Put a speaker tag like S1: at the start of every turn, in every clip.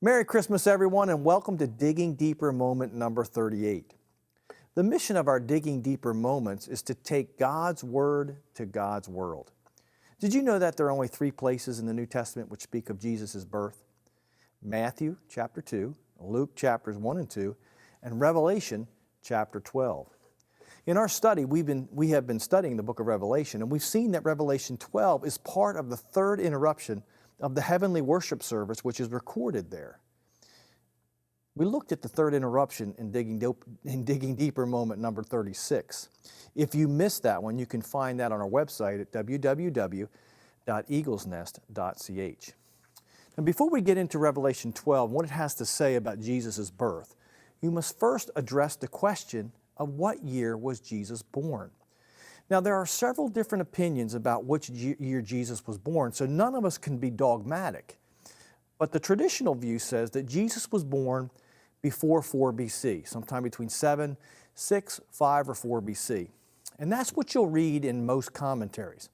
S1: Merry Christmas, everyone, and welcome to Digging Deeper moment number 38. The mission of our Digging Deeper moments is to take God's Word to God's world. Did you know that there are only 3 places in the New Testament which speak of Jesus' birth? Matthew chapter 2, Luke chapters 1 and 2, and Revelation chapter 12. In our study, we have been studying the book of Revelation, and we've seen that Revelation 12 is part of the third interruption of the heavenly worship service, which is recorded there. We looked at the third interruption in Digging Deeper moment number 36. If you missed that one, you can find that on our website at www.eaglesnest.ch. And before we get into Revelation 12, what it has to say about Jesus' birth, you must first address the question of what year was Jesus born. Now, there are several different opinions about which year Jesus was born, so none of us can be dogmatic. But the traditional view says that Jesus was born before 4 BC, sometime between 7, 6, 5, or 4 BC. And that's what you'll read in most commentaries.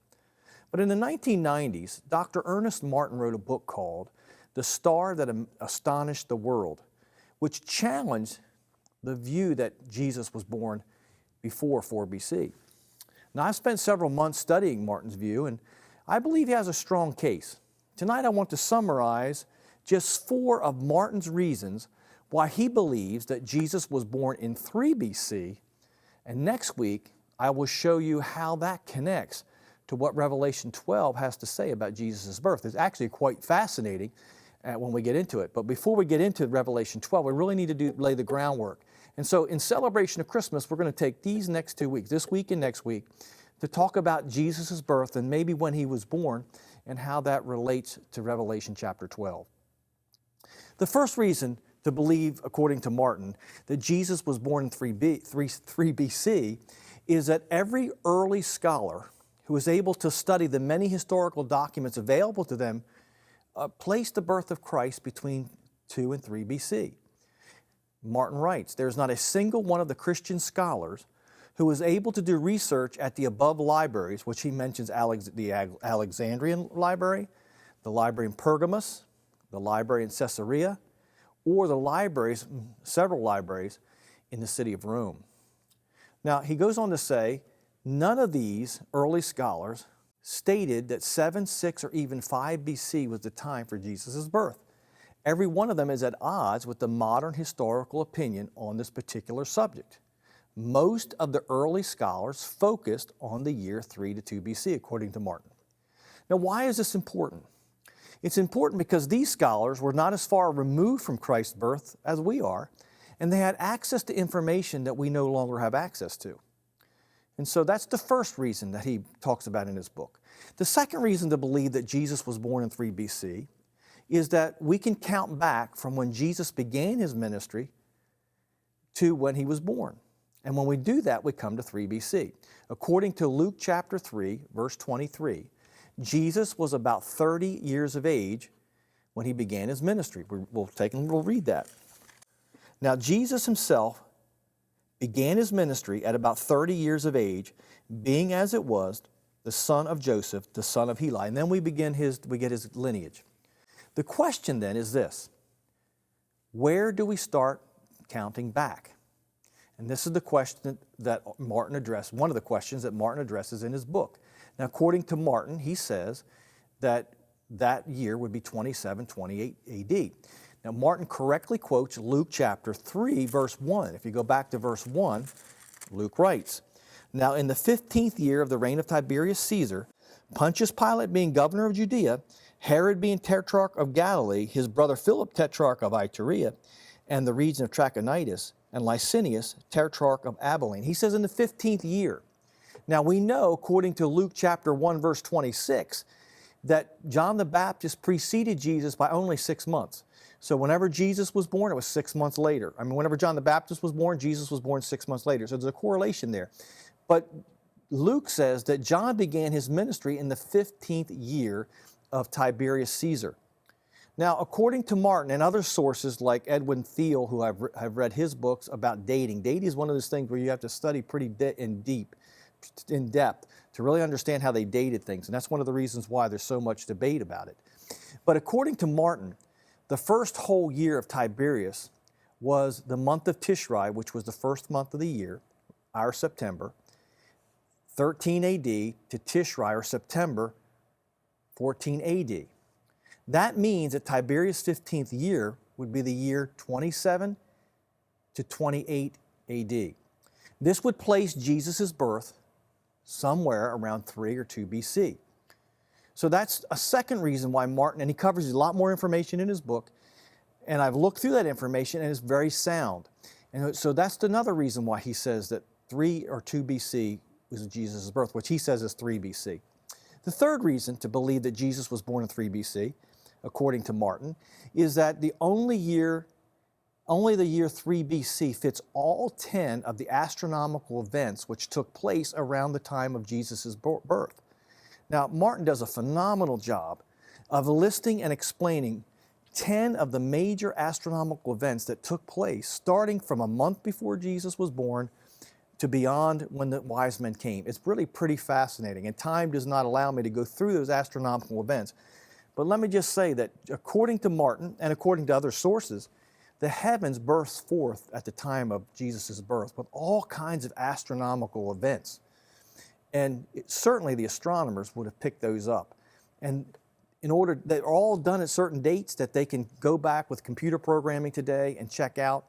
S1: But in the 1990s, Dr. Ernest Martin wrote a book called The Star That Astonished the World, which challenged the view that Jesus was born before 4 BC. Now, I've spent several months studying Martin's view, and I believe he has a strong case. Tonight, I want to summarize just 4 of Martin's reasons why he believes that Jesus was born in 3 BC, and next week, I will show you how that connects to what Revelation 12 has to say about Jesus' birth. It's actually quite fascinating when we get into it. But before we get into Revelation 12, we really need to lay the groundwork. And so in celebration of Christmas, we're going to take these next 2 weeks, this week and next week, to talk about Jesus' birth and maybe when he was born and how that relates to Revelation chapter 12. The first reason to believe, according to Martin, that Jesus was born in 3 BC is that every early scholar who was able to study the many historical documents available to them placed the birth of Christ between 2 and 3 BC. Martin writes, "There's not a single one of the Christian scholars who was able to do research at the above libraries," which he mentions the Alexandrian library, the library in Pergamus, the library in Caesarea, or the libraries, several libraries, in the city of Rome. Now, he goes on to say, none of these early scholars stated that 7, 6, or even 5 BC was the time for Jesus' birth. Every one of them is at odds with the modern historical opinion on this particular subject. Most of the early scholars focused on the year 3 to 2 BC, according to Martin. Now, why is this important? It's important because these scholars were not as far removed from Christ's birth as we are, and they had access to information that we no longer have access to. And so that's the first reason that he talks about in his book. The second reason to believe that Jesus was born in 3 BC is that we can count back from when Jesus began his ministry to when he was born. And when we do that, we come to 3 BC. According to Luke chapter 3, verse 23, Jesus was about 30 years of age when he began his ministry. We'll read that. Now, Jesus himself began his ministry at about 30 years of age, being as it was the son of Joseph, the son of Heli. And then we get his lineage. The question then is this: where do we start counting back? And this is the question that Martin addressed, one of the questions that Martin addresses in his book. Now, according to Martin, he says that that year would be 2728 AD. Now, Martin correctly quotes Luke chapter 3, verse 1. If you go back to verse 1, Luke writes, "Now in the 15th year of the reign of Tiberius Caesar, Pontius Pilate being governor of Judea, Herod being tetrarch of Galilee, his brother Philip tetrarch of Iturea, and the region of Trachonitis, and Licinius tetrarch of Abilene." He says in the 15th year. Now we know, according to Luke chapter 1, verse 26, that John the Baptist preceded Jesus by only 6 months. So whenever Jesus was born, it was 6 months later. Whenever John the Baptist was born, Jesus was born 6 months later. So there's a correlation there. But Luke says that John began his ministry in the 15th year of Tiberius Caesar. Now, according to Martin and other sources like Edwin Thiel, who have read his books about dating is one of those things where you have to study pretty in depth to really understand how they dated things. And that's one of the reasons why there's so much debate about it. But according to Martin, The first whole year of Tiberius was the month of Tishri, which was the first month of the year, our September, 13 AD to Tishri, or September, 14 AD. That means that Tiberius' 15th year would be the year 27 to 28 AD. This would place Jesus' birth somewhere around 3 or 2 BC. So that's a second reason why Martin, and he covers a lot more information in his book, and I've looked through that information and it's very sound. And so that's another reason why he says that 3 or 2 BC was Jesus' birth, which he says is 3 BC. The third reason to believe that Jesus was born in 3 BC, according to Martin, is that only the year 3 BC fits all 10 of the astronomical events which took place around the time of Jesus' birth. Now, Martin does a phenomenal job of listing and explaining 10 of the major astronomical events that took place starting from a month before Jesus was born to beyond when the wise men came. It's really pretty fascinating, and time does not allow me to go through those astronomical events. But let me just say that according to Martin and according to other sources, the heavens burst forth at the time of Jesus' birth with all kinds of astronomical events. And certainly the astronomers would have picked those up. And they're all done at certain dates that they can go back with computer programming today and check out,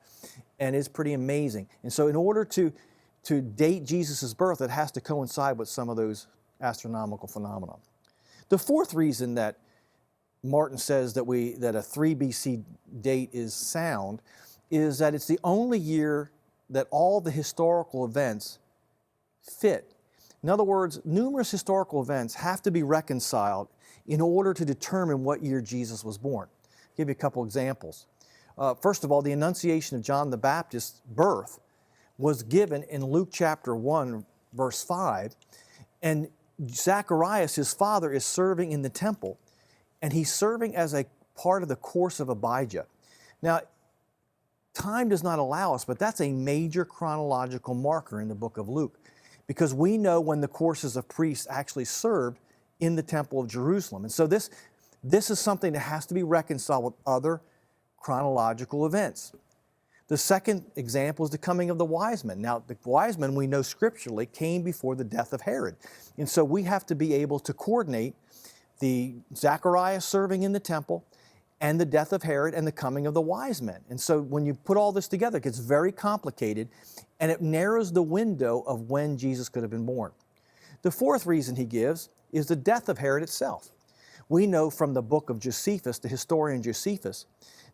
S1: and it's pretty amazing. And so in order to date Jesus' birth, it has to coincide with some of those astronomical phenomena. The fourth reason that Martin says that a 3 BC date is sound is that it's the only year that all the historical events fit. In other words, numerous historical events have to be reconciled in order to determine what year Jesus was born. I'll give you a couple examples. First of all, the Annunciation of John the Baptist's birth was given in Luke chapter 1, verse 5, and Zacharias, his father, is serving in the temple, and he's serving as a part of the course of Abijah. Now, time does not allow us, but that's a major chronological marker in the book of Luke, because we know when the courses of priests actually served in the temple of Jerusalem. And so this is something that has to be reconciled with other chronological events. The second example is the coming of the wise men. Now, the wise men, we know scripturally, came before the death of Herod. And so we have to be able to coordinate the Zacharias serving in the temple and the death of Herod and the coming of the wise men. And so when you put all this together, it gets very complicated, and it narrows the window of when Jesus could have been born. The fourth reason he gives is the death of Herod itself. We know from the book of Josephus, the historian Josephus,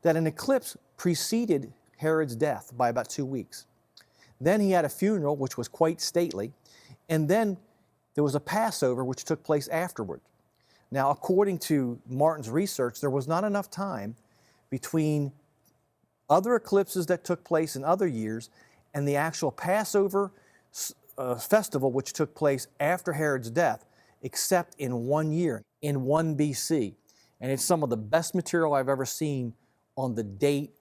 S1: that an eclipse preceded Herod's death by about 2 weeks. Then he had a funeral, which was quite stately, and then there was a Passover, which took place afterward. Now, according to Martin's research, there was not enough time between other eclipses that took place in other years and the actual Passover festival, which took place after Herod's death, except in 1 year, in 1 BC. And it's some of the best material I've ever seen on the date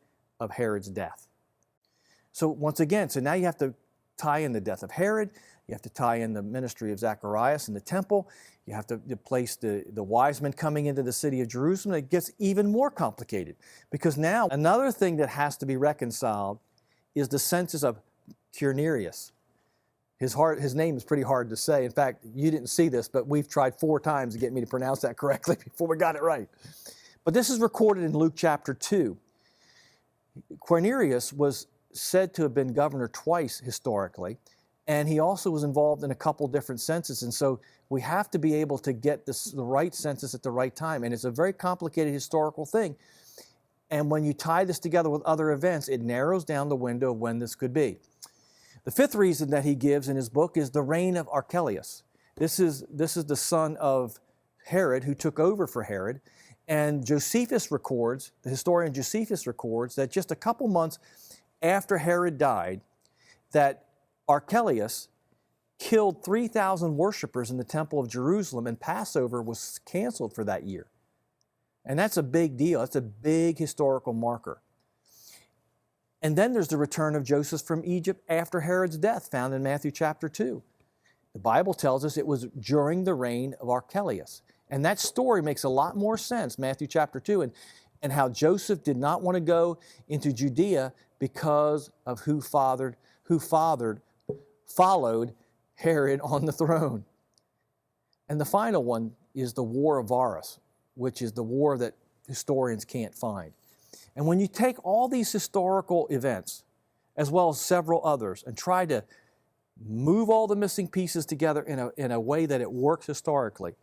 S1: of Herod's death. So once again, now you have to tie in the death of Herod, you have to tie in the ministry of Zacharias in the temple, you have to place the wise men coming into the city of Jerusalem. It gets even more complicated, because now another thing that has to be reconciled is the census of Nereus. His name is pretty hard to say. In fact, you didn't see this, but we've tried 4 times to get me to pronounce that correctly before we got it right. But this is recorded in Luke chapter 2. Nereus was said to have been governor twice historically, and he also was involved in a couple different censuses. And so we have to be able to get the right census at the right time. And it's a very complicated historical thing. And when you tie this together with other events, it narrows down the window of when this could be. The fifth reason that he gives in his book is the reign of Arcelius. This is the son of Herod, who took over for Herod. And Josephus records, the historian Josephus records, that just a couple months after Herod died, that Arcelius killed 3,000 worshipers in the temple of Jerusalem, and Passover was canceled for that year. And that's a big deal. That's a big historical marker. And then there's the return of Joseph from Egypt after Herod's death, found in Matthew chapter 2. The Bible tells us it was during the reign of Arcelius. And that story makes a lot more sense, Matthew chapter 2. And and how Joseph did not want to go into Judea because of who followed Herod on the throne. And the final one is the War of Varus, which is the war that historians can't find. And when you take all these historical events, as well as several others, and try to move all the missing pieces together in a way that it works historically,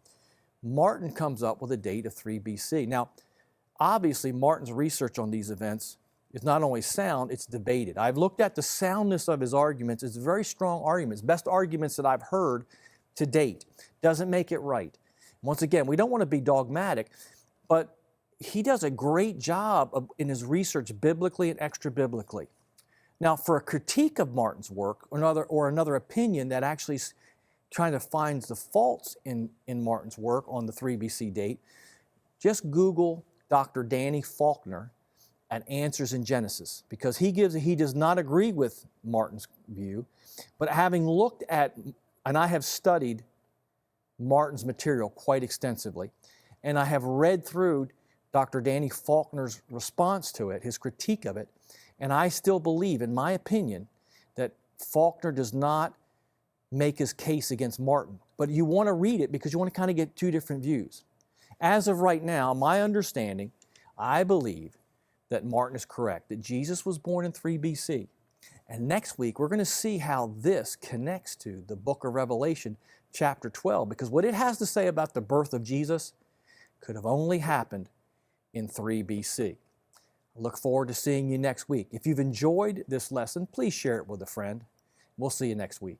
S1: Martin comes up with a date of 3 BC. Now, obviously, Martin's research on these events is not only sound, it's debated. I've looked at the soundness of his arguments. It's very strong arguments, best arguments that I've heard to date. Doesn't make it right. Once again, we don't want to be dogmatic, but he does a great job in his research biblically and extra-biblically. Now, for a critique of Martin's work, or another opinion that actually trying to find the faults in Martin's work on the 3 BC date, just Google Dr. Danny Faulkner and Answers in Genesis, because he does not agree with Martin's view, but having looked at, and I have studied Martin's material quite extensively, and I have read through Dr. Danny Faulkner's response to it, his critique of it, and I still believe, in my opinion, that Faulkner does not make his case against Martin. But you want to read it because you want to kind of get two different views. As of right now, my understanding, I believe that Martin is correct, that Jesus was born in 3 BC. And next week, we're going to see how this connects to the book of Revelation, chapter 12, because what it has to say about the birth of Jesus could have only happened in 3 BC. I look forward to seeing you next week. If you've enjoyed this lesson, please share it with a friend. We'll see you next week.